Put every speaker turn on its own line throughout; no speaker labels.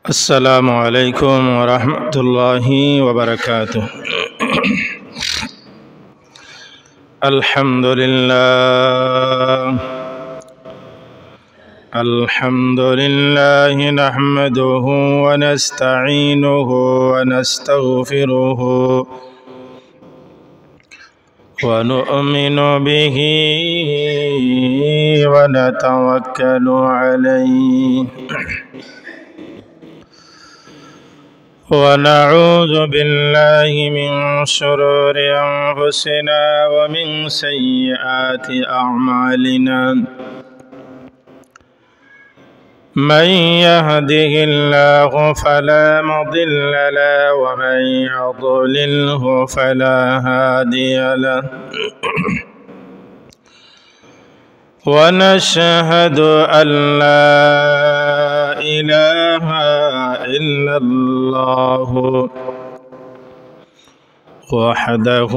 السلام عليكم ورحمة الله وبركاته. الحمد لله نحمده ونستعينه ونستغفره ونؤمن به ونتوكل عليه ونعوذ بالله من شرور أنفسنا ومن سيئات أعمالنا. من يهده الله فلا مضل له ومن يضلله فلا هادي له. ونشهد أن لا إله إلا الله وحده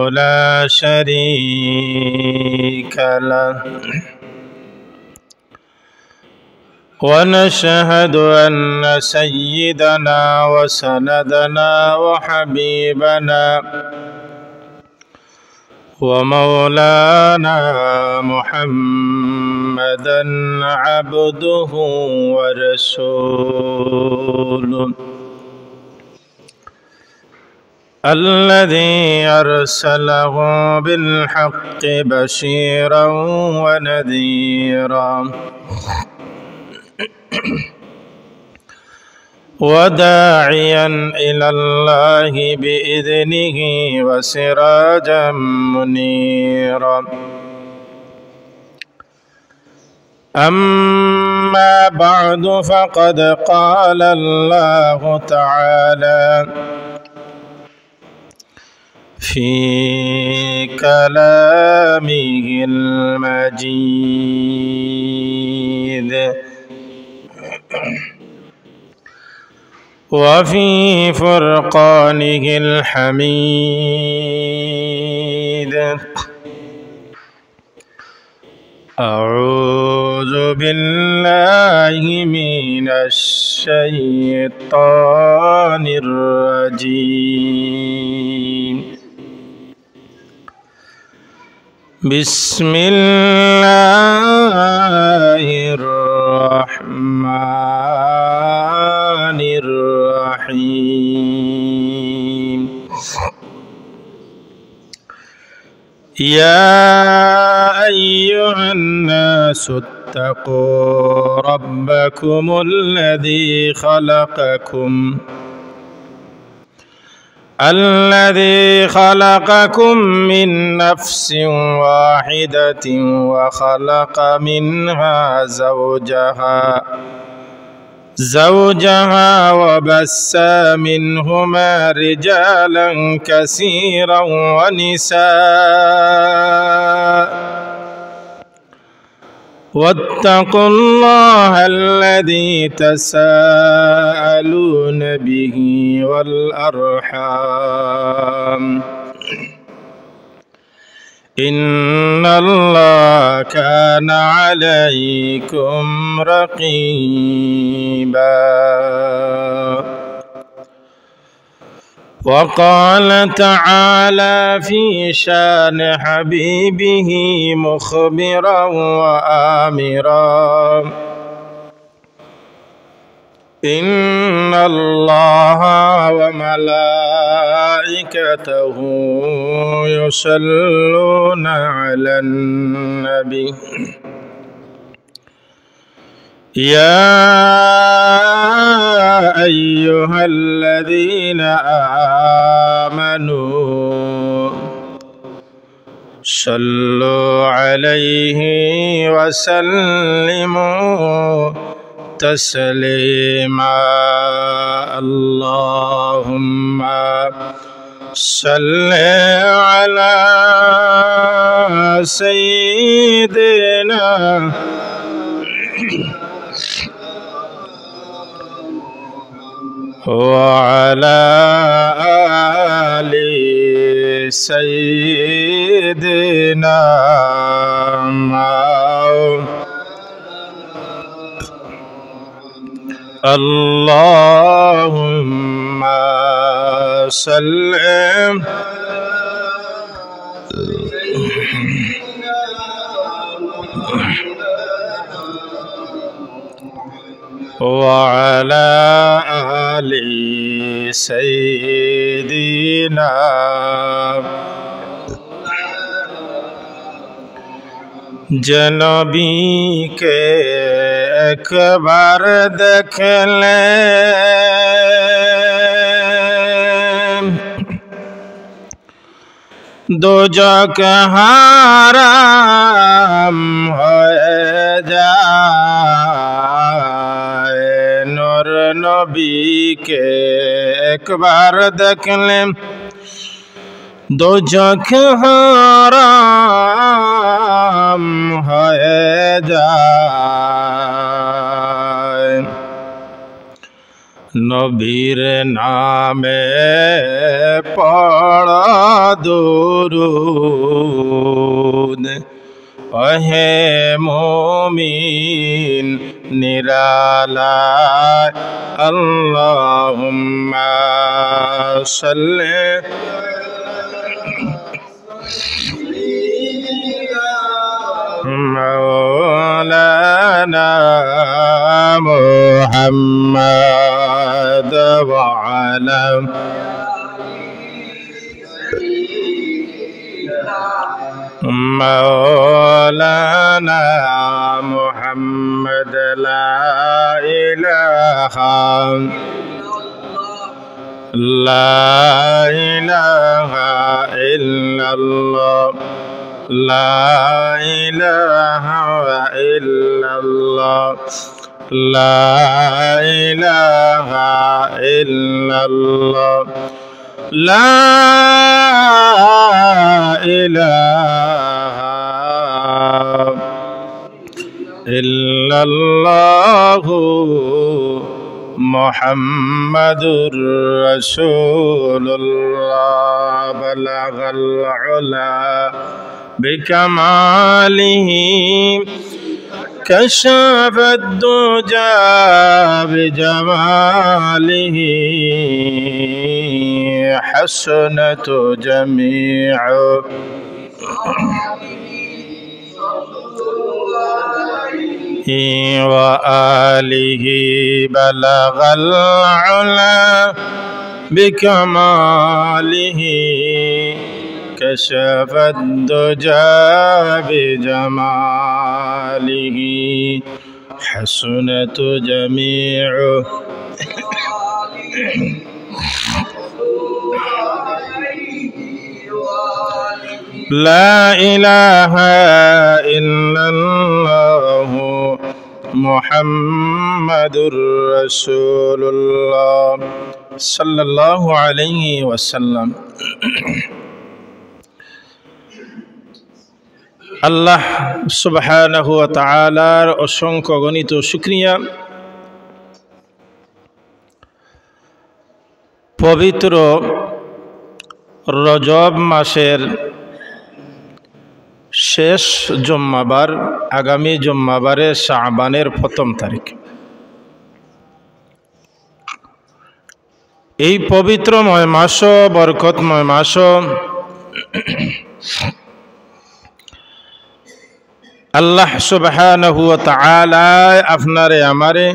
لا شريك له. ونشهد أن سيدنا وسندنا وحبيبنا ومولانا محمدا عبده ورسوله الذي أرسله بالحق بشيرا ونذيرا وداعيا إلى الله بإذنه وسراجا منيرا. أما بعد فقد قال الله تعالى في كلامه المجيد وفي فرقانه الحميد. أعوذ بالله من الشيطان الرجيم. بسم الله الرحمن الرحيم. يا أيها الناس اتقوا ربكم الذي خلقكم من نفس واحدة وخلق منها زوجها وبث منهما رجالا كثيرا ونساء. واتقوا الله الذي تساءلون به والأرحام إن الله كان عليكم رقيبا. وقال تعالى في شان حبيبه مخبرا وآمرا إن الله وملائكته يصلون على النبي يا أيها الذين آمنوا صلوا عليه وسلموا تسليما. اللهم صل على سيدنا وعلى آل سيدنا اللهم صل وعلى آل سيدنا जनबी के एक बार देख ले दोजख हराम हो जाए नूर नबी के एक बार देख ले दोजख हराम हो जाए नबीर नामे पढ़ दुरूद ओहे मोमिन निराला अल्लाहुम्मा सल्ली मौलाना मुहम्मद वअला मौलाना मुहम्मद ला इलाहा इल्लल्लाह ला इलाहा इल्लल्लाह ला इलाहा इल्लल्लाह ला इलाहा इल्लल्लाह मुहम्मदुर रसूलुल्लाह बलगल उला बिकमालिही कशफद दुजा बिजमालिही हसनत जमीउ व आलिही बलगल उला बिकमालिही कशफद दुजा बिजमालिही हसनत जमीउ ला इलाहा इल्लल्लाह मुहम्मदुर रसूलुल्लाह सल्लल्लाहु अलैहि वसल्लम। আল্লাহ সুবহানাহু ওয়া তাআলার অসংখ্য গণিত শুকরিয়া। পবিত্র রজব মাসের শেষ জুম্মাবার, আগামী জুম্মাবারে শাবানের প্রথম তারিখ। এই পবিত্রময় মাস, বরকতময় মাস আল্লাহ সুবহানাহু ওয়া তাআলা আপনারে আমারে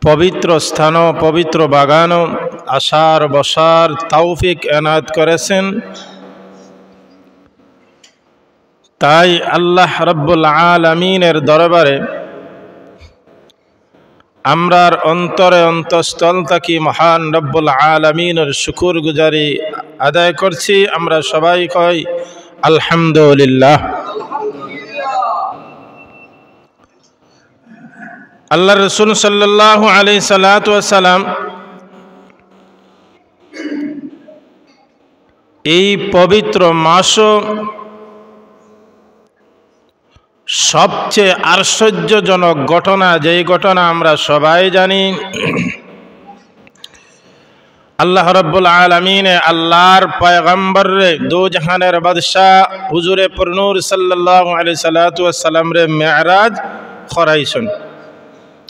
পবিত্র স্থান, পবিত্র বাগান আসার বসার তৌফিক এনায়েত করেছেন। তাই আল্লাহ রাব্বুল আলামিনের দরবারে আমরার অন্তরে অন্তঃস্থল থাকি মহান রব্বুল আলামিনের শুকর গুজারি আদায় করছি। আমরা সবাই কই আলহামদুলিল্লাহ। আল্লাহ রাসূল সাল্লাল্লাহু আলাইহি সাল্লাতু ওয়াস সালাম এই পবিত্র মাস সবচেয়ে আশ্চর্যজনক ঘটনা, যেই ঘটনা আমরা সবাই জানি, আল্লাহ রাব্বুল আলামিন আল্লাহর পয়গম্বর রে দো জাহানের বাদশাহ হুজুরে পুরনূর সাল্লাল্লাহু আলাইহি সাল্লাতু ওয়াস সালাম রে মেরাজ করাইছেন।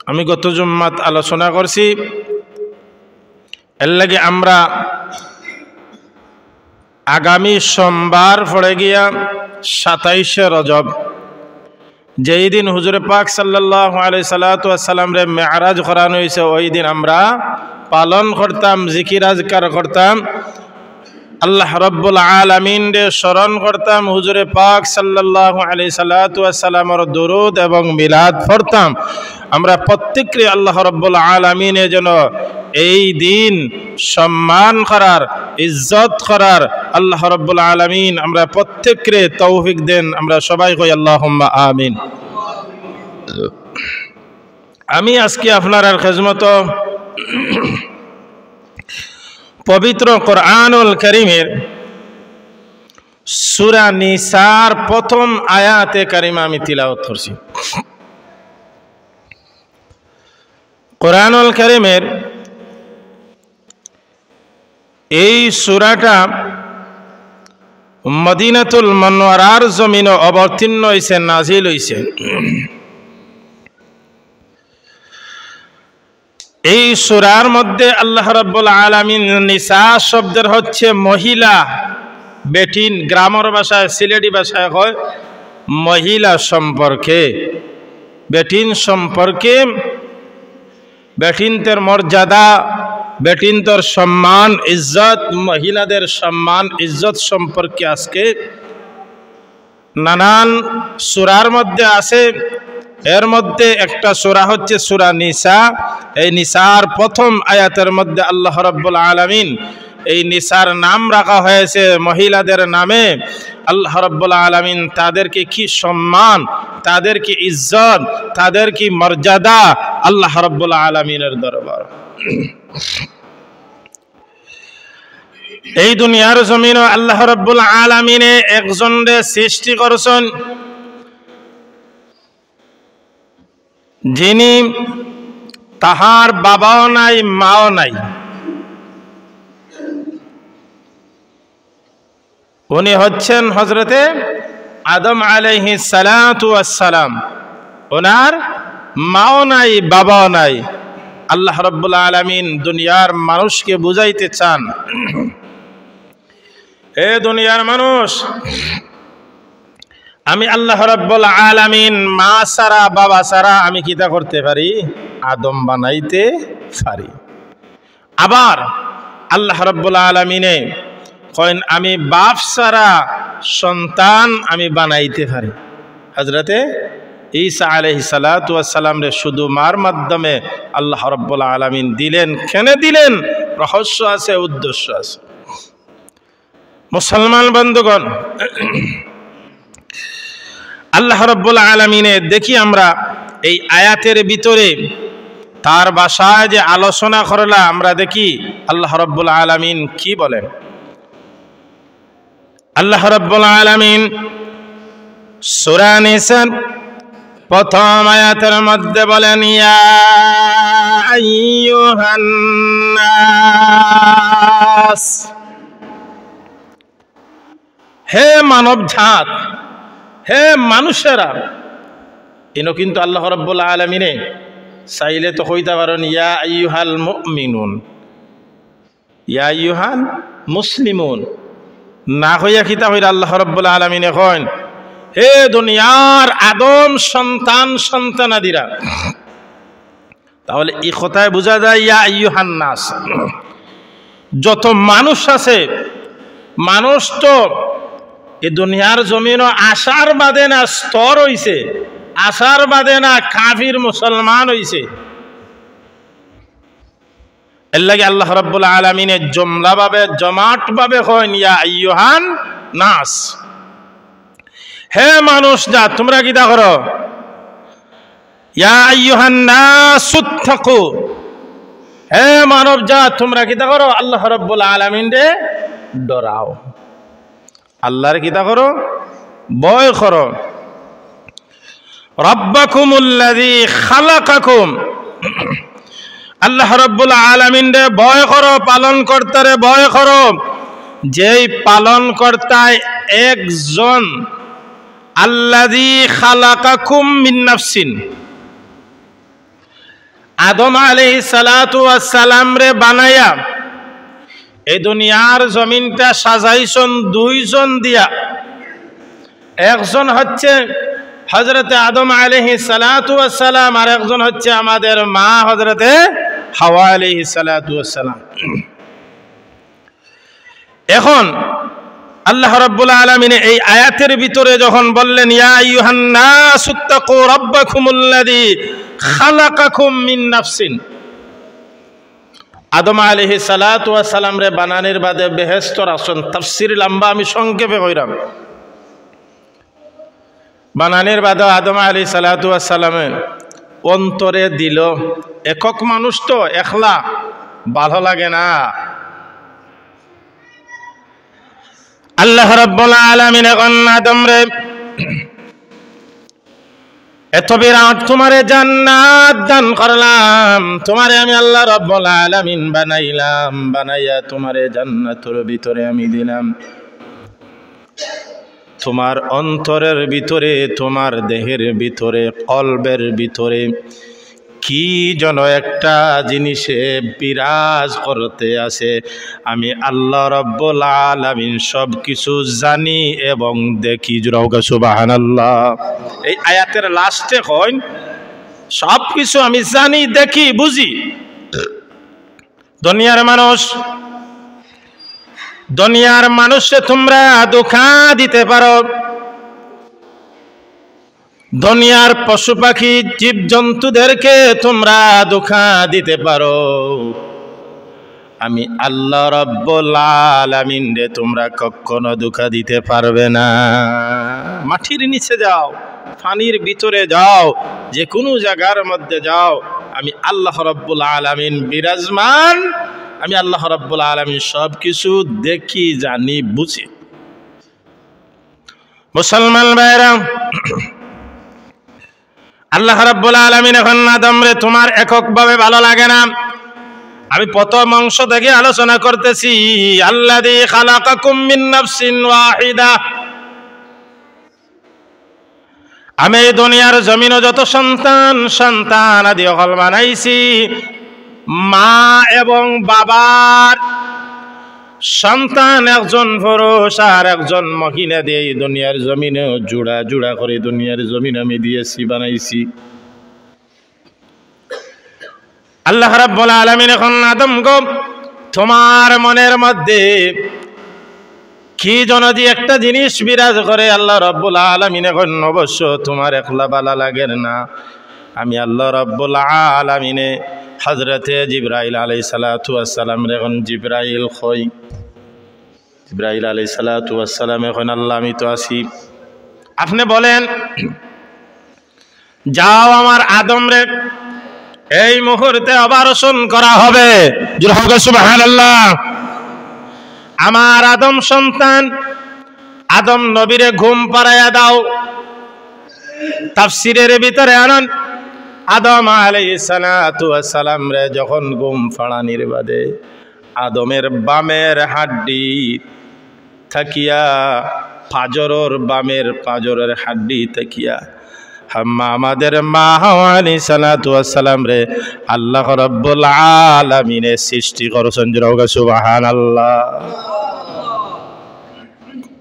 আমি গত জুম্মাত আলোচনা করছি, এর লাগে আমরা আগামী সোমবার পড়ে গিয়া 27শে রজব, যেই দিন হুজুরে পাক সাল্লাল্লাহু আলাইহি সাল্লাতু ওয়াসসালাম রে মেরাজ করানো হয়েছে, ওই দিন আমরা পালন করতাম, জিকির আজকার করতাম, আল্লাহ রব্বুল আলামিন রে স্মরণ করতাম, হুজুরে পাক সাল্লাল্লাহু আলাইহি সাল্লাতু ওয়াসসালামের দুরূদ এবং মিলাদ পড়তাম। আমরা প্রত্যেককে আল্লাহ রব্বুল আলামিন যেন এই দিন সম্মান করার, ইজ্জত করার আল্লাহ রব্বুল আলামিন আমরা প্রত্যেককে তৌফিক দেন। আমরা সবাই কই আল্লাহুম্মা আমিন। আমি আজকে আপনার খেদমত পবিত্র কোরআনুল কারীমের সূরা নিসার প্রথম আয়াতে কারিমা আমি তিলাওয়াত করছি। কোরআনুল কারীমের এই সূরাটা মদিনাতুল মুনাওয়ারার জমিনে অবতীর্ণ হইছে, নাজিল হইছে। এই সূরার মধ্যে আল্লাহ রাব্বুল আলামিন নিসা শব্দের হচ্ছে মহিলা, বেটিন, গ্রামের ভাষায় সিলেটি ভাষায় হয় মহিলা সম্পর্কে, বেটিন সম্পর্কে, বেটিনদের মর্যাদা, বেটিনদের সম্মান ইজ্জত, মহিলাদের সম্মান ইজ্জত সম্পর্কে আজকে নানান সূরার মধ্যে আছে। এর মধ্যে একটা সূরা হচ্ছে সূরা নিসা। এই নিসার প্রথম আয়াতের মধ্যে আল্লাহ রাব্বুল আলামিন এই নিসার নাম রাখা হয়েছে মহিলাদের নামে। আল্লাহ রাব্বুল আলামিন তাদেরকে কি সম্মান, তাদের কি ইজ্জত, তাদের কি মর্যাদা আল্লাহ রাব্বুল আলামিনের দরবার। এই দুনিয়ার জমিনে আল্লাহ রাব্বুল আলামিনে একজনকে সৃষ্টি করেছেন, যিনি তাহার বাবাও নাই, মাও নাই। উনি হচ্ছেন হযরতে আদম আলাইহিস সালাতু ওয়াস সালাম। ওনার মাও নাই, বাবাও নাই। আল্লাহ রাব্বুল আলামিন দুনিয়ার মানুষকে বুঝাইতে চান, হে দুনিয়ার মানুষ, আমি আল্লাহ রাব্বুল আলামিন মা ছাড়া, বাবা ছাড়া আমি কিতা করতে পারি? আদম বানাইতে পারি। আবার আল্লাহ রাব্বুল আলামিনে কইন আমি বাপ ছাড়া সন্তান আমি বানাইতে পারি। হযরতে ঈসা আলাইহিস সালাতু ওয়াস সালাম রে শুধু মার মাধ্যমে আল্লাহ রাব্বুল আলামিন দিলেন। কেন দিলেন? রহস্য আছে, উদ্দেশ্য আছে। মুসলমান বন্ধুগণ, আল্লাহ রাব্বুল আলামিনে দেখি আমরা এই আয়াতের ভিতরে তার ভাষায় যে আলোচনা করলা, আমরা দেখি আল্লাহ রাব্বুল আলামিন কি বলেন। আল্লাহ রাব্বুল আলামিন সূরা নিসার প্রথম আয়াতের মধ্যে বলেন, ইয়া আইয়ুহান নাস, হে মানব জাত, হে মানুষেরা। ইনো কিন্তু আল্লাহ রাব্বুল আলামিনে চাইলে তো কইতে পারেন ইয়া আইয়ুহাল মুমিনুন, ইয়া আইয়ুহাল মুসলিমুন। না কইয়া খিতা কইরা আল্লাহ রাব্বুল আলামিনে কইন, হে দুনিয়ার আদম সন্তান সন্তানাদিরা। তাহলে এই কথায় বোঝা যায় ইয়া আইয়ুহান নাস, যত মানুষ আছে, মানুষ তো এই দুনিয়ার জমিনও আসার বাদে না স্তর হইছে, আসার বাদে না কাফির মুসলমান হইছে। এর লাগে আল্লাহ রাব্বুল আলামিনে জমলা ভাবে, জমাট ভাবে কইন ইয়া আইয়ুহান নাস, হে মানুষ জাত তোমরা কিতা করো? ইয়া আইয়ুহান নাসুত্তাকু, হে মানব জাত তোমরা কিতা করো? আল্লাহ রাব্বুল আলামিন রে ডরাও, আল্লাহর কিতা করো? ভয় করো। রাব্বাকুমুল্লাযী খালাকাকুম, আল্লাহ রাব্বুল আলামিন রে ভয় করো, পালন কর্তারে ভয় করো, যেই পালন কর্তায় একজন। আল্লাযী খালাকাকুম মিন নাফসিন, আদম আলাইহিস সালাতু ওয়াস সালাম রে বানায়া এই দুনিয়ার জমিনটা সাজাইছেন দুইজন দিয়া। একজন হচ্ছে হযরতে আদম আলাইহিস সালাতু ওয়াস সালাম, আর একজন হচ্ছে আমাদের মা হযরতে হাওয়া আলাইহিস সালাতু ওয়াস সালাম। এখন আল্লাহ রাব্বুল আলামিন এই আয়াতের ভিতরে যখন বললেন ইয়া আইয়ুহান নাসুত্তাকু রাব্বাকুমুল্লাযী খালাকাকুম মিন নাফসিন, আদম আলাইহিস সালাতু ওয়াস সালাম রে বানানোর বাদে বেহেশতর আসন তাফসীর লম্বা, আমি সংক্ষেপে কইরাম। বানানোর বাদে আদম আলাইহিস সালাতু ওয়াস সালামের অন্তরে দিল, একক মানুষ তো একলা ভালো লাগে না। আল্লাহ রাব্বুল আলামিন এখন আদম রে এত বিরাট তোমারে জান্নাত দান করলাম, তোমারে আমি আল্লাহ রাব্বুল আলামিন বানাইলাম, বানাইয়া তোমারে জান্নাতের ভিতরে আমি দিলাম। তোমার অন্তরের ভিতরে, তোমার দেহের ভিতরে, কলবের ভিতরে কি যেন একটা জিনিসে বিরাজ করতে আছে। আমি আল্লাহ রাব্বুল আলামিন সব কিছু জানি এবং দেখি। জোরে সুবহানাল্লাহ। এই আয়াতের লাস্টে কই সব কিছু আমি জানি, দেখি, বুঝি। দুনিয়ার মানুষে তোমরা ধোঁকা দিতে পারো, দুনিয়ার পশু পাখি জীব জন্তুদেরকে তোমরা ধোঁকা দিতে পারো, আমি আল্লাহ রাব্বুল আলামিন রে তোমরা কখনো ধোঁকা দিতে পারবে না। মাটির নিচে যাও, পানির ভিতরে যাও, যে কোনো জায়গার মধ্যে যাও, আমি আল্লাহ রাব্বুল আলামিন বিরাজমান। আমি আল্লাহ রাব্বুল আলামিন সব কিছু দেখি, জানি, বুঝি। মুসলমান ভাইরা, আল্লাহ রাব্বুল আলামিন এখন আদম রে তোমার এককভাবে ভালো লাগে না। আমি প্রথম অংশ থেকে আলোচনা করতেছি। আল্লাযী খালাকাকুম মিন নাফসিন ওয়াহিদা, আমি এই দুনিয়ার জমিনে যত সন্তান আদি অকল বানাইছি, মা এবং বাবার সন্তান একজন পুরুষ আর একজন মহিলা দিয়ে এই দুনিয়ার জমিনে জোড়া জোড়া করে দুনিয়ার জমিন আমি দিয়েছি, বানাইছি। আল্লাহ রাব্বুল আলামিন এখন আদম গো তোমার মনের মধ্যে কি যেন যে একটা জিনিস বিরাজ করে। আল্লাহ রাব্বুল আলামিন এখন অবশ্য তোমার একলা ভালো লাগে না। আমি আল্লাহ রাব্বুল আলামিনে হযরতে জিবরাইল আলাইহিস সালাতু ওয়াস সালাম রে এখন জিবরাইল কই, জিবরাইল আলাইহিস সালাতু ওয়াস সালাম এখন আল্লাহ আমি তো আছি, আপনি বলেন যাও আমার আদম রে এই মুহূর্তে অপারেশন করা হবে। জোরে সুবহানাল্লাহ। আমার আদম সন্তান আদম নবীরে ঘুম পাড়াইয়া দাও। তাফসীরের ভিতরে আনন আদম আলাইহিস সালাতু ওয়াস সালাম রে যখন ঘুম পাড়ানির বাদে আদমের বামের হাড্ডি থাকিয়া পাজরের বামের পাজরের হাড্ডি থাকিয়া আমাদের মা হাওয়া আলাইহিস সালাতু ওয়াস সালাম রে আল্লাহ রাব্বুল আলামিন সৃষ্টি করেছেন। জোরে সুবহানাল্লাহ।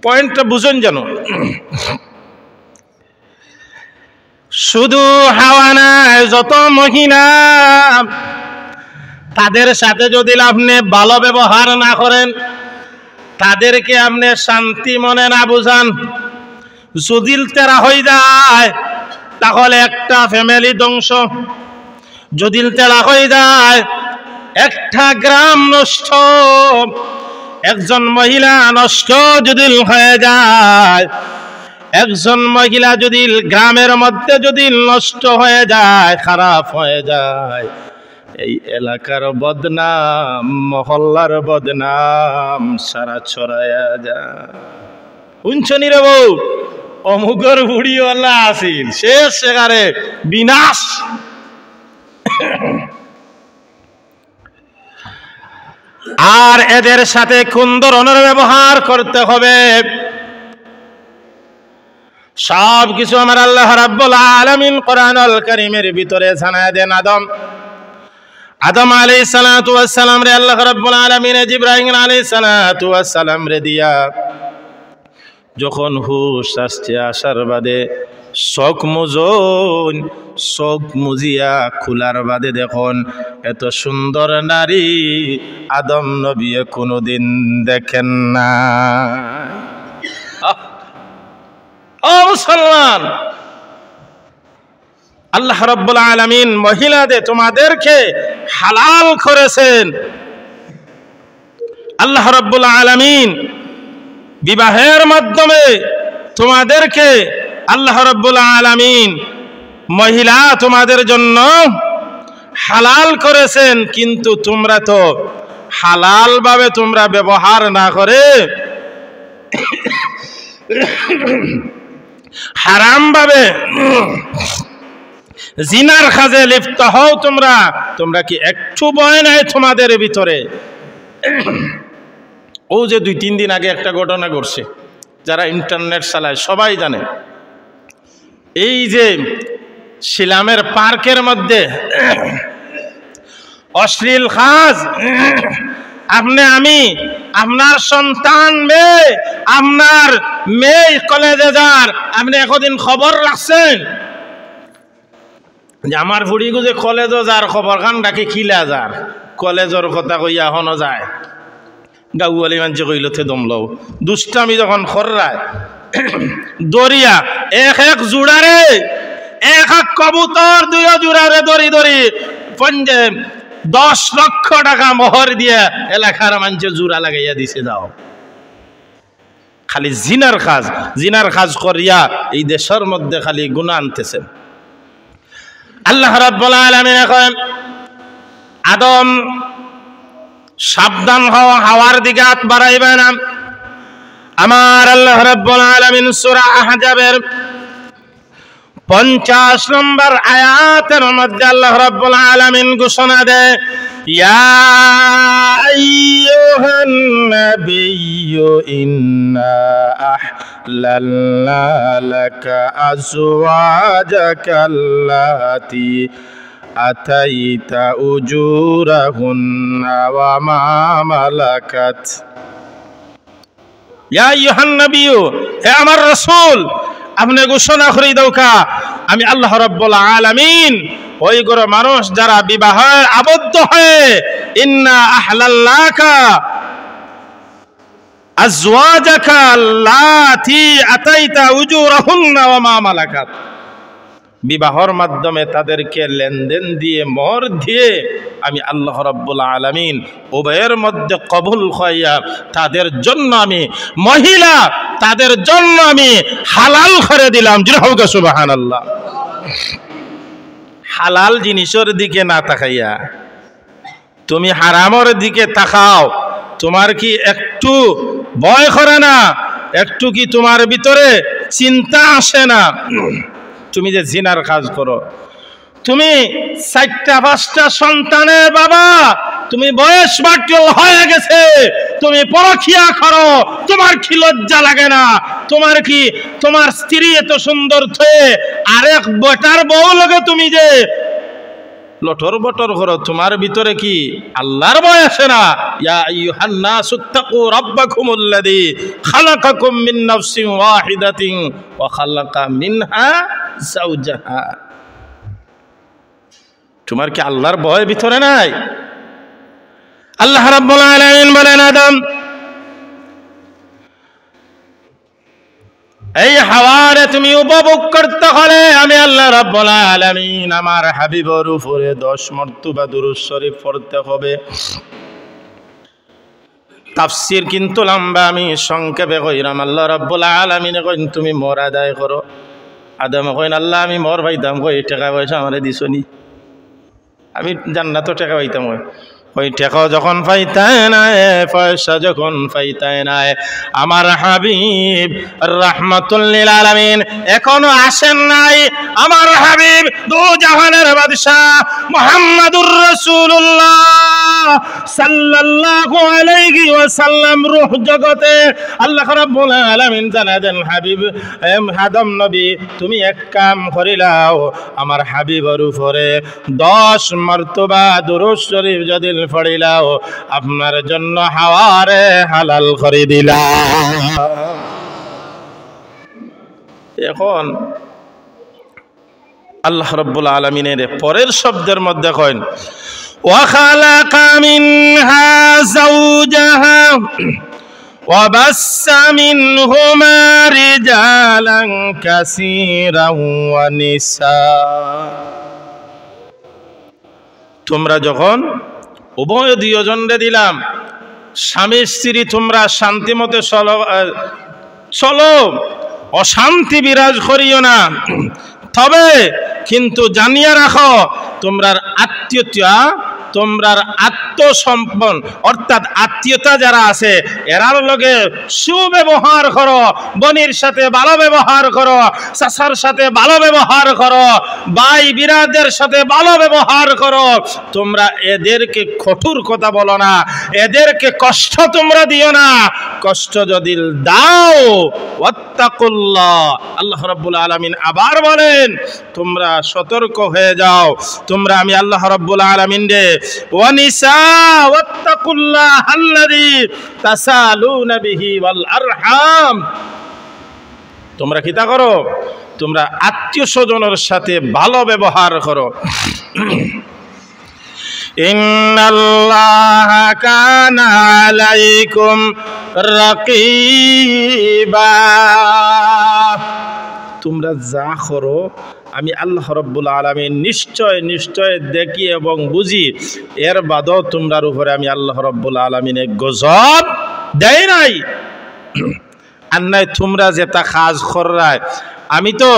পয়েন্টটা বুঝুন যেন। শুধু হাওয়া না, যত মহিলা তাদের সাথে যদি আপনি ভালো ব্যবহার না করেন, তাদেরকে আপনি শান্তি মনে না বুঝান, যদি তেরা হয়ে যায় তাহলে একটা ফ্যামিলি ধ্বংস। যদি তেরা হয়ে যায় একটা গ্রাম নষ্ট। একজন মহিলা নষ্ট যদি হয়ে যায়, একজন মহিলা যদি গ্রামের মধ্যে যদি নষ্ট হয়ে যায়, খারাপ হয়ে যায়, এই এলাকার বদনাম, মহল্লার বদনাম সারা ছড়ায়া যায়। শুনছনি রে বউ, অমুকের বুড়িওয়ালা আসিল, শেষ সেখানে বিনাশ। আর এদের সাথে কোন ধরনের ব্যবহার করতে হবে সব কিছু আমার আল্লাহ রাব্বুল আলামিন কোরআনুল কারীমের ভিতরে জানায় দেন। আদম আদম আলাইহিস সালাতু ওয়াস সালাম রে আল্লাহ রাব্বুল আলামিন জিবরাইল আলাইহিস সালাতু ওয়াস সালাম রে দিয়া যখন হুশ আসছে আসার বাদে চোখ মুজিয়া খোলার বাদে দেখুন এত সুন্দর নারী আদম নবী কোনোদিন দেখেন না। ও মুসলমান, আল্লাহ রাব্বুল আলামিন মহিলাদের তোমাদেরকে হালাল করেছেন। আল্লাহ রাব্বুল আলামিন বিবাহের মাধ্যমে তোমাদেরকে আল্লাহ রাব্বুল আলামিন মহিলা তোমাদের জন্য হালাল করেছেন, কিন্তু তোমরা তো হালাল ভাবে তোমরা ব্যবহার না করে হারাম ভাবে জিনার কাজে লিপ্ত হও। তোমরা কি একটু ভয় নাই তোমাদের ভিতরে? ও যে 2-3 দিন আগে একটা ঘটনা ঘটছে, যারা ইন্টারনেট চালায় সবাই জানে। এই যে শিলামের পার্কের মধ্যে অশ্লীল কাজ, আমি আপনার সন্তান আপনার মেয়ে কলেজে যার, আপনি একদিন খবর রাখছেন যে আমার ফুড়ি গুজে কলেজও যার খবর খান ডাকে খিলা যার কলেজের কথা কইয়া হনো যায় গাউয়ালি মানুষ কইলতে দমলও দুষ্টামি যখন খররায় দরিয়া এক জোড়ারে এক কবুতর 2 জোড়ারে দড়ি পঞ্জে 10 লক্ষ টাকা মোহর দিয়ে এলাকার মানুষের জোড়া লাগাইয়া দিছে। যাও খালি জিনার কাজ করিয়া এই দেশের মধ্যে খালি গুনাহ আনতেছেন। আল্লাহ রাব্বুল আলামিন এখন আদম সাবধান হও, হাওয়ার দিকে হাত বাড়াইবে না। আমার আল্লাহ রাব্বুল আলামিন সূরা আহজাবের 50 নম্বর আয়াতের মধ্যে আল্লাহ রাব্বুল আলামিন ঘোষণা দেয়, ইয়া আইয়ুহান নাবিয়্যু ইন্না আহলালনা লাকা আজওয়াজাকা আল্লাতী আতাইতা উজুরাহুন্না ওয়া মা মালাকাত। ইয়া আইয়ুহান নাবিয়্যু, হে আমার রাসূল, আপনি ঘোষণা করে দাও কা আমি আল্লাহ রাব্বুল আলামিন ওই গরো মানুষ যারা বিবাহে আবদ্ধ হয়ে ইন্না আহলাল্লাকা আজওয়াজাকা আল্লাতী আতাইতা উজুরাহুন্না ওয়া মা মালাকাত, বিবাহর মাধ্যমে তাদেরকে লেনদেন দিয়ে মোহর দিয়ে আমি আল্লাহ রাব্বুল আলামিন উভয়ের মধ্যে কবুল হইয়া তাদের জন্য আমি মহিলা তাদের জন্য আমি হালাল করে দিলাম। সুবহানাল্লাহ। হালাল জিনিসের দিকে না তাকাইয়া তুমি হারামের দিকে তাকাও, তোমার কি একটু ভয় করে না? একটু কি তোমার ভিতরে চিন্তা আসে না? তুমি যে জিনার কাজ করো, তুমি 4টা-5টা সন্তানের বাবা, তুমি বয়স বাটল হয়ে গেছে, তুমি পরখিয়া করো, তোমার কি লজ্জা লাগে না? তোমার স্ত্রী এত সুন্দর থয়ে আরেক বেটার বউ লগে তুমি যে লটর বটর করো, তোমার ভিতরে কি আল্লাহর ভয় আসে না? ইয়া আইয়ুহান নাসুত্তাকু রাব্বাকুমুল্লাযী খালাকাকুম মিন নাফসিন ওয়াহিদাতিন ওয়া খালাকা মিনহা যাওজাহা। তোমার কি আল্লাহর ভয় ভিতরে নাই? আল্লাহ রাব্বুল আলামিন বলেন, আদম এই হাওয়ারে তুমি উপভোগ করতে হলে আমি আল্লাহ রাব্বুল আলামিন আমার হাবিবের উপরে 10 মর্তবা দুরূদ শরীফ পড়তে হবে। তাফসীর কিন্তু লম্বা, আমি সংক্ষেপে কইরাম। আল্লাহ রাব্বুল আলামিন কইন তুমি মোর আদায় করো। আদম কইন আল্লাহ আমি মোর পাইতাম, কই টাকা পয়সা আমারে দিছনি, আমি জান্নাত টাকা পাইতাম। ওই টাকা যখন পাইতাই নাই, পয়সা যখন পাইতাই নাই, আমার হাবিব রাহমাতুল লিল আলামিন এখনো আসেন নাই। আমার হাবিব দু জাহানের বাদশা মুহাম্মাদুর রাসূলুল্লাহ সাল্লাল্লাহু আলাইহি ওয়াসাল্লাম রূহ জগতে আল্লাহ রাব্বুল আলামিন জানা দেন হাবিব আদম নবী তুমি এক কাম করিলাও আমার হাবিবের উপরে 10 মর্তবা দুরূদ শরীফ যদি পড়িলাও আপনার জন্য হাওয়ারে হালাল করে দিলাম। এখন আল্লাহ রাব্বুল আলামিনের পরের শব্দের মধ্যে কইন ওয়া খালাকা মিনহা যাওজাহা ওয়া বাসসা মিনহুমা রিজালান কাসীরান ওয়া নিসা। তোমরা যখন উভয় দুজনরে দিলাম স্বামী স্ত্রী তোমরা শান্তিমতে চলো অশান্তি বিরাজ করিও না, তবে কিন্তু জানিয়া রাখো তোমরার আত্মীয়তা তোমরার আত্মসম্পন্ন অর্থাৎ আত্মীয়তা যারা আছে এরার লগে সুব্যবহার করো, বনির সাথে ভালো ব্যবহার করো, চাচার সাথে ভালো ব্যবহার করো, ভাই বিরাদের সাথে ভালো ব্যবহার করো। তোমরা এদেরকে কঠোর কথা বলো না, এদেরকে কষ্ট তোমরা দিও না। কষ্ট যদি দাও ওয়াত্তাকুল্লাহ, আল্লাহ রাব্বুল আলামিন আবার বলেন তোমরা সতর্ক হয়ে যাও। তোমরা আমি আল্লাহ রাব্বুল আলামিন রে ওয়ানিসা ওয়াত্তাকুল্লাহ আল্লাযী তাসালুনা বিহি ওয়াল আরহাম, তোমরা কিতা করো তোমরা আত্মীয় স্বজনের সাথে ভালো ব্যবহার করো। ইন্নাল্লাহা কানা আলাইকুম রাকিবা, তোমরা যা করো আমি আল্লাহ রাব্বুল আলামিন নিশ্চয় নিশ্চয় দেখি এবং বুঝি। এর বাদও তোমরার উপরে আমি আল্লাহ রাব্বুল আলামিনে গজব দেয় নাই। আর নাই তোমরা যেটা কাজ কররাই, আমি তো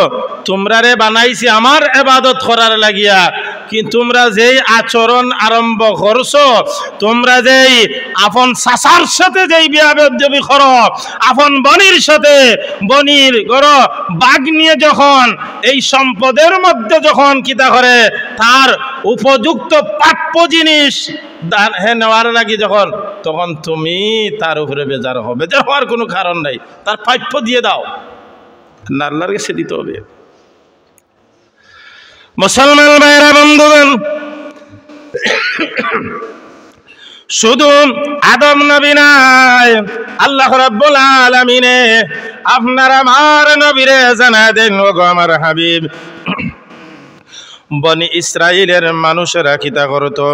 তোমরারে বানাইছি আমার ইবাদত করার লাগিয়া, কিন্তু তোমরা যেই আচরণ আরম্ভ করছো, তোমরা যেই আপন চাচার সাথে যেই বিয়াদবি করো, আপন বনির সাথে বনির করো, বাঘ নিয়ে যখন এই সম্পদের মধ্যে যখন কিতা করে তার উপযুক্ত প্রাপ্য জিনিস নেওয়ার লাগি যখন, তখন তুমি তার উপরে বেজার হবে। বেজার হওয়ার কোনো কারণ নাই, তার প্রাপ্য দিয়ে দাও, না আল্লাহর কাছে দিতে হবে। মুসলমান ভাইরা বন্ধুগণ, শুধু আদম নবী নাই, আল্লাহ রাব্বুল আলামিনে আপনার আমার নবীরে জানা দেন ওগো আমার হাবিব বনি ইসরাইলের মানুষেরা কিতা করতো,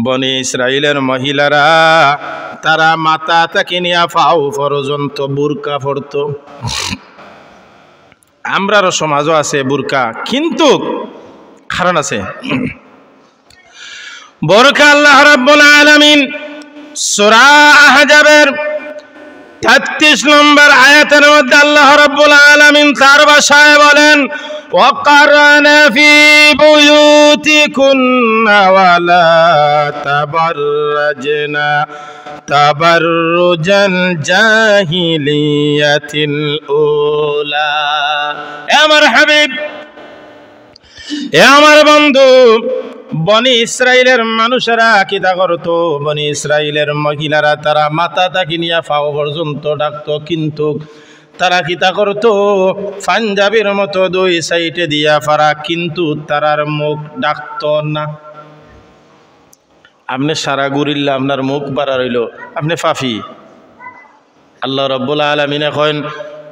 বনি ইসরাইলের মহিলারা তারা মাথা থেকে নিয়ে পাও পর্যন্ত বুরকা পরতো। আমরারও সমাজও আছে বুরকা, কিন্তু কারণ আছে। বোরকা আল্লাহ রাব্বুল আলামিন সূরা আহজাবের 33 নম্বর আয়াতের মধ্যে আল্লাহ রাব্বুল আলামিন তার ভাষায় বলেন ওয়াকারনা ফি বুয়ুতিকুন্না ওয়ালা তাবাররাজনা তাবাররুজাল জাহিলিয়াতিল উলা। আমার হাবিব, এ আমার বন্ধু, বনি ইসরাইলের মানুষেরা কিতা করতো, বনি ইসরাইলের মহিলারা তারা মাথা তাকি নিয়ে পাও পর্যন্ত ডাকতো, কিন্তু তারা কিতা করতো পাঞ্জাবির মতো দুই সাইডে দিয়া ফারা, কিন্তু তারার মুখ ডাকতো না। আপনি সারা গুরিল্লা আপনার মুখ বাড়া রইল, আপনি ফাফি। আল্লাহ রাব্বুল আলামিন কইন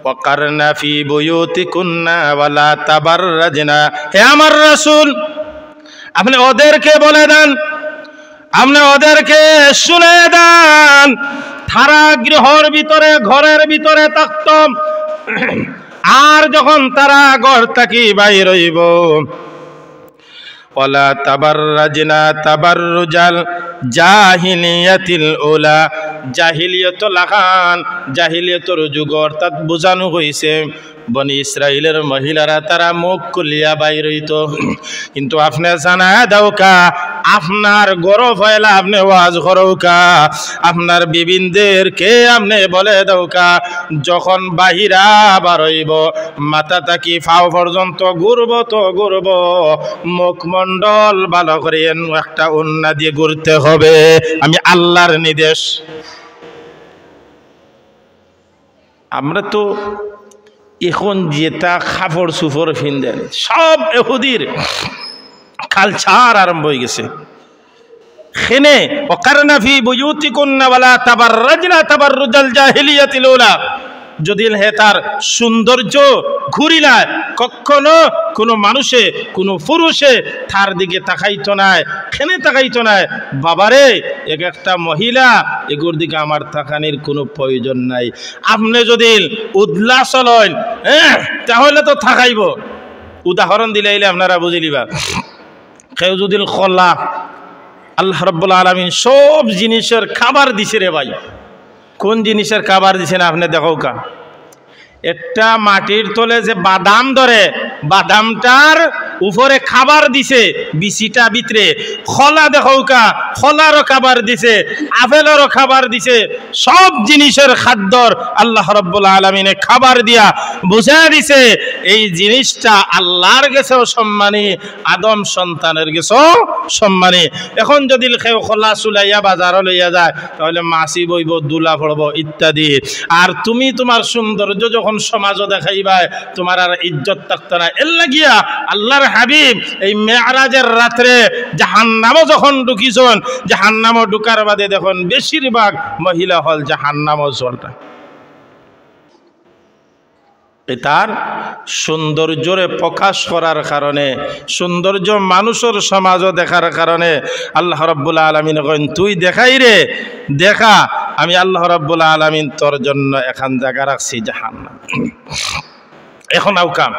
ওয়াকারনা ফি বুয়ুতিকুন্না ওয়ালা তাবাররাজনা। হে আমার রাসূল, আপনি ওদেরকে বলে দেন, আপনি ওদেরকে শুনে দেন, তারা গৃহর ভিতরে ঘরের ভিতরে থাকত, আর যখন তারা ঘর থেকে বাইর হইব ওয়ালা তাবাররাজনা তাবাররুজাল জাহিলিয়াতিল উলা, জাহিলিয়ত লাগান জাহিলিয়তর যুগ অর্থাৎ বোঝানো হয়েছে বনি ইসরাইলের মহিলারা তারা মুখ খুলিয়া বাইর হইত। কিন্তু আপনি জানা দাওকা আপনার গরো ফয়লা আপনি ওয়াজ করৌকা, আপনার বিবিনদেরকে আপনি বলে দৌকা, যখন বাহিরা বারইব মাথা থাকি ফাও পর্যন্ত ঘুরব তো ঘুরব, মুখমণ্ডল ভালো করে একটা উন্না দিয়ে ঘুরতে হবে। আমি আল্লাহর নির্দেশ। আমরা তো এখন যেটা খাপড় সুফর ফিনদেন সব ইহুদির কালচার আরম্ভ হয়ে গেছে। খেনে ওয়াকারনা ফি বুয়ুতিকুন্না ওয়ালা তাবাররাজনা তাবাররুজাল জাহিলিয়াতিল উলা, যদি হে তার সৌন্দর্য ঘুরিলা কখনো কোনো মানুষে কোনো পুরুষে তার দিকে তাকাইতো নাই, খেনে তাকাইতো নাই। বাবারে এক একটা মহিলা এগুর দিকে আমার তাকানির কোনো প্রয়োজন নাই। আপনি যদি উদলাস হলেন তাহলে তো থাকাইব। উদাহরণ দিলে আপনারা বুঝিলিবা। কেউ যদি খোলা আল্লাহ রাব্বুল আলামিন সব জিনিসের খাবার দিছে রে ভাই, কোন জিনিসের খাবার দিছেন আপনি দেখো কা। একটা মাটির তলে যে বাদাম ধরে, বাদামটার উপরে খাবার দিছে বিচিটা ভিতরে। খোলা দেখো কা, খোলারও খাবার দিছে, আপেলেরও খাবার দিছে, সব জিনিসের খাদ্যর আল্লাহ রাব্বুল আলামিনে খাবার দিয়া বুঝা দিছে এই জিনিসটা আল্লাহর কাছেও সম্মানী, আদম সন্তানের কাছেও সম্মানী। এখন যদি কেউ খোলা চুলাইয়া বাজারও লইয়া যায় তাহলে মাছি বইব, দুলা পড়ব ইত্যাদি। আর তুমি তোমার সৌন্দর্য যখন সমাজও দেখাইবা তোমার আর ইজ্জত থাকতো না। এর লাগিয়া আল্লাহর হাবিব এই মেরাজের রাত্রে জাহান্নামও যখন ঢুকিছেন, জাহান্নামও ঢুকার বাদে দেখুন বেশিরভাগ মহিলা হল জাহান্নামও জলটা। তার সৌন্দর্যরে প্রকাশ করার কারণে, সৌন্দর্য মানুষের সমাজও দেখার কারণে আল্লাহ রাব্বুল আলামিন কইন তুই দেখাই রে দেখা, আমি আল্লাহ রাব্বুল আলামিন তোর জন্য এখান জায়গা রাখছি জাহান্নাম। এখন আউকাম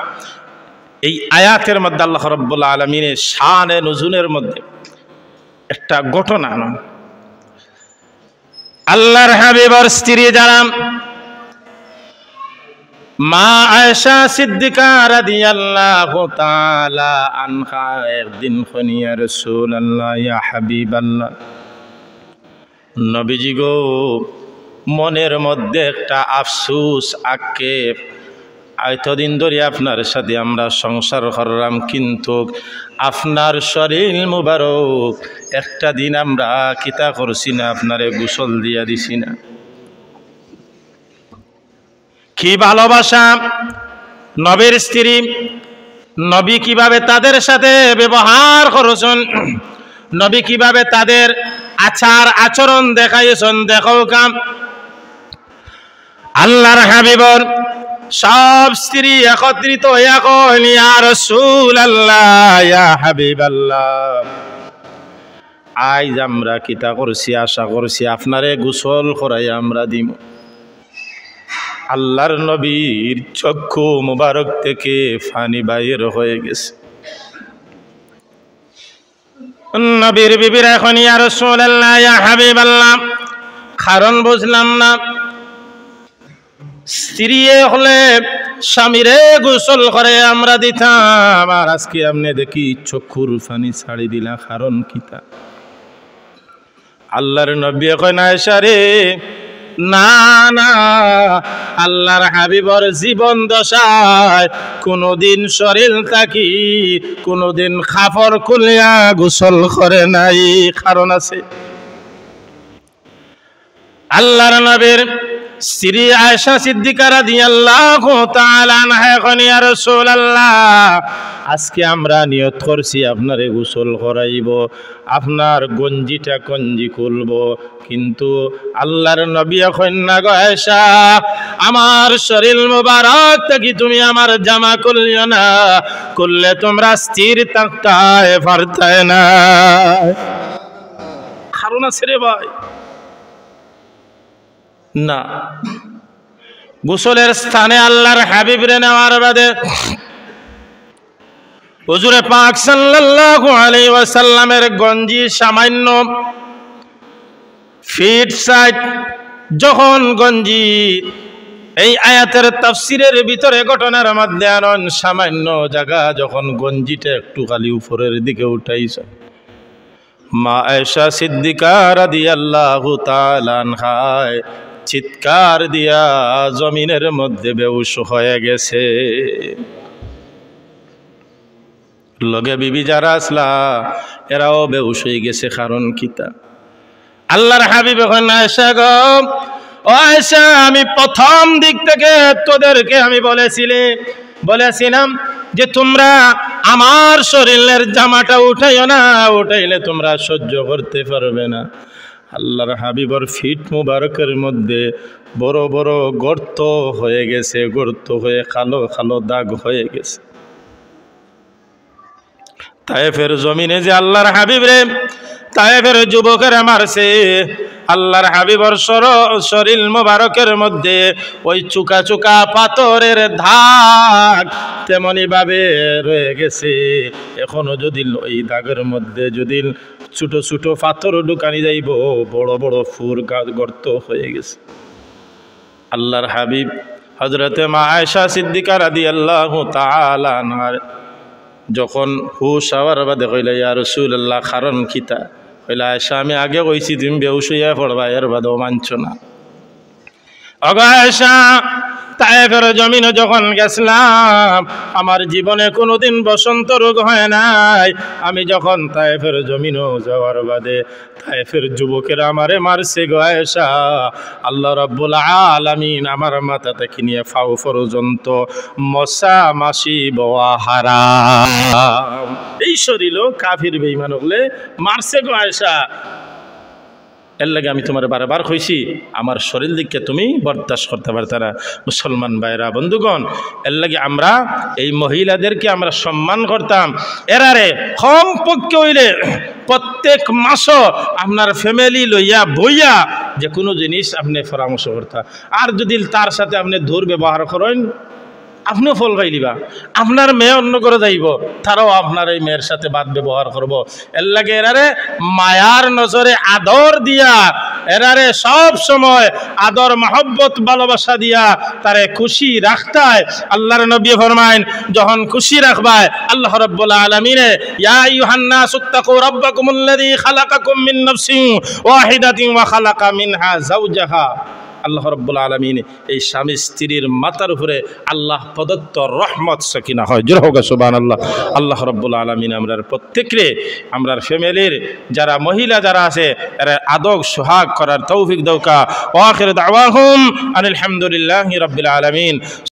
এই আয়াতের মধ্যে আল্লাহ রাব্বুল আলামিনের শানে নুজুলের মধ্যে একটা ঘটনা, আল্লাহর হাবিবের স্ত্রী যারা মা আয়েশা সিদ্দিকা রাদিয়াল্লাহু তাআলা আনহা একদিন কইনি ইয়া রাসূলুল্লাহ ইয়া হাবিবাল্লাহ, নবীজি গো মনের মধ্যে একটা আফসোস আক্ষেপ, এতদিন ধরে আপনার সাথে আমরা সংসার করলাম কিন্তু আপনার শরীর মুবারক একটা দিন আমরা কিতা করছি না, আপনারে গোসল দিয়া দিছি না। কি ভালোবাসা নবীর স্ত্রী, নবী কিভাবে তাদের সাথে ব্যবহার করেছেন, নবী কিভাবে তাদের আচার আচরণ দেখাইছেন দেখো কাম। আল্লাহর হাবিবর সব স্ত্রী একত্রিত হইয়া কইল ইয়া রাসূলুল্লাহ ইয়া হাবিবাল্লাহ, আজ আমরা কিতা করছি, আশা করছি আপনারে গোসল করাই আমরা দিমু। আল্লাহর নবীর চক্ষু মুবারক থেকে পানি বাইর হয়ে গেছে। নবীর বিবিরা এখন ইয়া রাসূলুল্লাহ ইয়া হাবিবাল্লাহ, কারণ বুঝলাম না। স্ত্রী হলে স্বামীরে গোসল করে আমরা দিতাম, আর আজকে আপনি দেখি চক্ষুর পানি ছাড়ি দিলা, কারণ কিতা? আল্লাহর নবী কয় আয়েশা রে না না, আল্লাহর হাবিবর জীবন দশায় কোনদিন শরীর থাকি কোনদিন খাফর খুলিয়া গোসল করে নাই, কারণ আছে। আল্লাহর নবীর স্ত্রী আয়েশা সিদ্দিকা রাদিয়াল্লাহু তাআলা আনহা কইন ইয়া রাসূলুল্লাহ, আজকে আমরা নিয়ত করছি আপনারে গোসল করাইব, আপনার গঞ্জিটা কঞ্জি খুলব, কিন্তু আল্লাহর নবী কইন না গো আয়েশা, আমার শরীর মুবারক থেকে তুমি আমার জামা খুলিও না, করলে তোমরা স্থির থাকতে পারতে না। কারণ আছে রে ভাই, না গোসলের স্থানে আল্লাহর হাবিবরে নেওয়ার বাদে হুজুরে পাক সাল্লাল্লাহু আলাইহি ওয়াসাল্লামের গঞ্জি সামান্য ফিট সাইড যখন গঞ্জি, এই আয়াতের তাফসিরের ভিতরে ঘটনার মধ্যে আনন সামান্য জায়গা যখন গঞ্জিটা একটু খালি উপরের দিকে উঠাইছে, মা আয়েশা সিদ্দিকা রাদিয়াল্লাহু তাআলা আনহায় চিৎকার দিয়া জমিনের মধ্যে বেহুশ হয়ে গেছে। লগে বিবি যারা আসলা এরাও বেহুশ হয়ে গেছে। কারণ কিতা? আল্লাহর হাবিব এখন আয়েশা গো, ও আয়েশা, আমি প্রথম দিক থেকে তোদেরকে আমি বলেছিলাম যে তোমরা আমার শরীরের জামাটা উঠাইও না, উঠাইলে তোমরা সহ্য করতে পারবে না। আল্লাহর হাবিবর ফিট মুবারকের মধ্যে বড় বড় গর্ত হয়ে গেছে, গর্ত হয়ে কালো কালো দাগ হয়ে গেছে। তায়েফের জমিনে যে আল্লাহর হাবিব রে তায়েফের যুবকেরা মারছে, আল্লাহর হাবিবর শরীর মোবারকের মধ্যে ওই চুকা চুকা পাথরের দাগ তেমনি ভাবে রয়ে গেছে। এখনো যদি ওই দাগের মধ্যে যদি ছোট ছোট পাথর ঢুকানি যাইব, বড় বড় ফুর গর্ত হয়ে গেছে। আল্লাহর হাবিব হযরতে মা আয়েশা সিদ্দিকা রাদিয়াল্লাহু তাআলা আনহা যখন হুশ হওয়ার বাদে কইলা, ইয়া রাসূলুল্লাহ, কারণ কিতা? কইলা, আয়েশা, আমি আগে কইছি তুমি বেহুশ হইয়া পড়বা, এর বাদেও মানছ না। ওগো আয়েশা, তায়েফের জমিনে যখন গেছিলাম আমার জীবনে কোনোদিন বসন্ত রোগ হয় নাই। আমি যখন তায়েফের জমিনে যাওয়ার বাদে তায়েফের যুবকেরা আমারে মারছে গো আয়েশা। আল্লাহ রাব্বুল আলামিন আমার মাথা থেকে নিয়ে ফাও পর্যন্ত মশা মাছি বওয়া হারাম। এই শরীরও কাফির বেঈমান হলে মারছে গো আয়েশা। এর লাগে আমি তোমার বারবার কইছি আমার শরীর দিকে তুমি বরদাস্ত করতে পারত না। মুসলমান ভাইরা বন্ধুগণ, এর লাগে আমরা এই মহিলাদেরকে আমরা সম্মান করতাম। এরারে কম পক্ষে হইলে প্রত্যেক মাসও আপনার ফ্যামিলি লইয়া বইয়া যে কোনো জিনিস আপনি পরামর্শ করতা। আর যদি তার সাথে আপনি দুর্ব্যবহার করেন, আপনিও ফল পাইলিবা। আপনার মেয়ে অন্য করে যাইব, তারাও আপনার এই মেয়ের সাথে বাদ ব্যবহার করব। এর লাগে এরারে মায়ার নজরে আদর দিয়া, এরারে সব সময় আদর মহব্বত ভালোবাসা দিয়া তারে খুশি রাখতায়। আল্লাহর নবী ফরমায়েন, যখন খুশি রাখবায় আল্লাহ রাব্বুল আলামিন ইয়া আইয়ুহান নাসু তাকু রাব্বাকুমুল্লাযী খালাকাকুম মিন নাফসিন ওয়াহিদাতিন ওয়া খালাকা মিনহা যাওজাহা। আল্লাহ রাব্বুল আলামিন এই স্বামী স্ত্রীর মাথার উপরে আল্লাহ প্রদত্ত রহমত সাকিনা হয়। জোরে হোক সুবহানাল্লাহ। আল্লাহ রাব্বুল আলামিন আমরার প্রত্যেকরে আমরার ফ্যামিলির যারা মহিলা যারা আছে এরা আদব সোহাগ করার তৌফিক দৌকা। ওয়া আখিরু দাওয়াহুম আনিল হামদুলিল্লাহি রাব্বিল আলামিন।